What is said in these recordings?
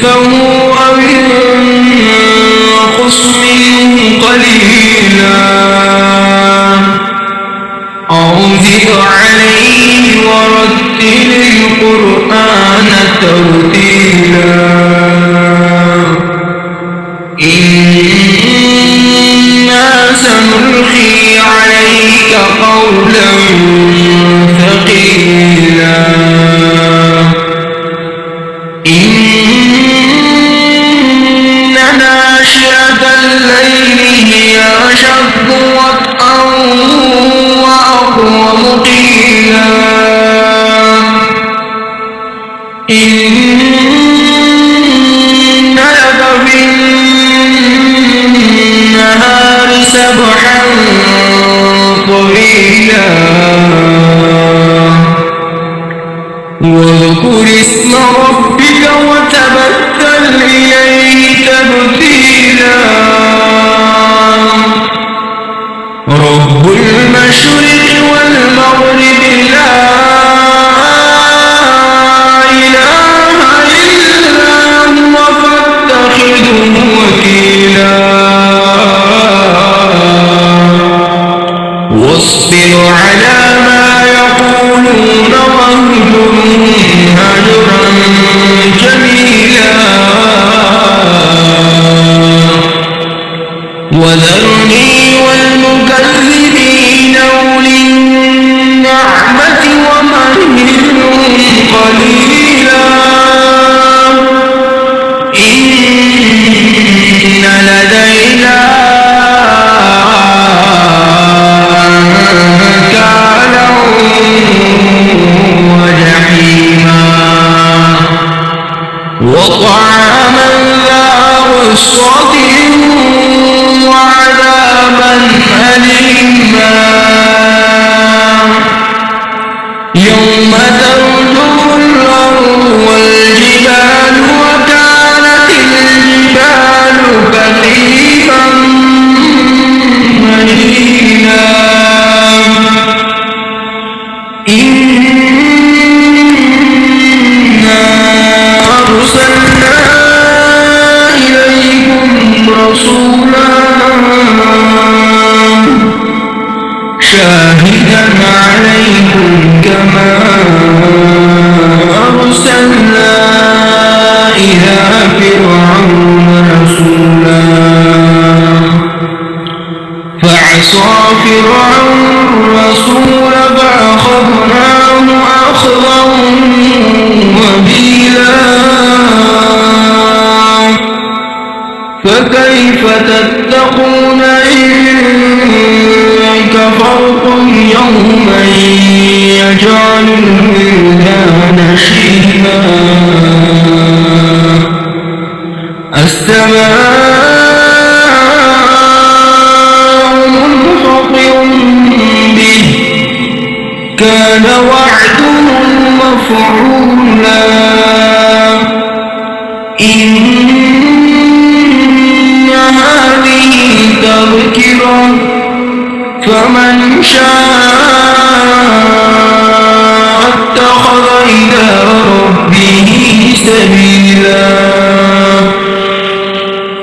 نصفه أو انقص منه قليلا أو زد عليه ورتل القرآن ترتيلا إنا سنلقي عليك قولا ثقيلا إن ناشئة الليل هي أشد وطئا وأقوم قيلا إن لك في النهار سبحا طويلا واذكر اسم ربك وتبتل إليه تبتيلا رب المشرق والمغرب لا إله إلا هو فاتخذه وكيلا واصبر على ما يقولون واهجرهم هجرا جميلا وذرني والمكذبين أولي النعمة ومهلهم قليلا إن لدينا أنكالا وجحيما وطعاما ذا غصة وعذابا أليما يوم ترجف الأرض والجبال وكانت الجبال كثيبا مهينا إنا أرسلنا إليكم رسولا شاهدا عليكم كما أرسلنا إلى فرعون رسولا فعصى فرعون الرسول فأخذناه أخذا وبيلا فكيف تتقون إن كفرتم يوما يجعل الولدان شيبا السماء منفطر به كان وعده مفعولا إن هذه تذكرة فمن شاء اتخذ إلى ربه سبيلا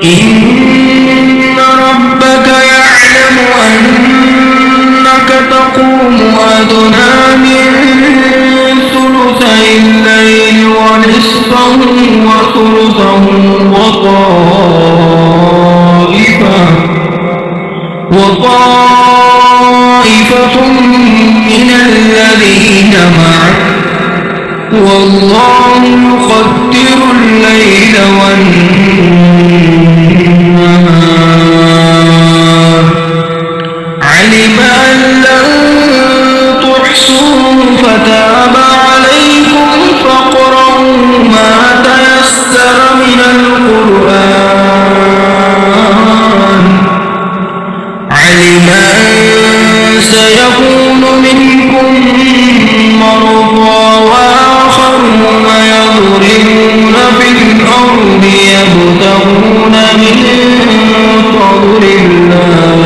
إن ربك يعلم أنك تقوم أدنى من ثلثي الليل ونصفه وثلثه وطائفة من الذين معك والله يقدر الليل والنهار علم أن لن تحصوه فتاب عليكم فاقرؤوا ما تيسر من القرآن علم أن سيكون منكم مرضى وآخرون يضربون في الأرض يبتغون من فضل الله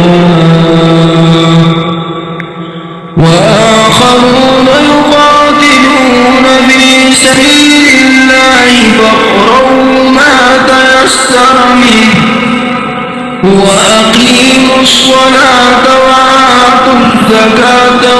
وآخرون يقاتلون في سبيل الله فاقرؤوا ما تيسر منه وأقيموا الصلاة وآتوا الزكاة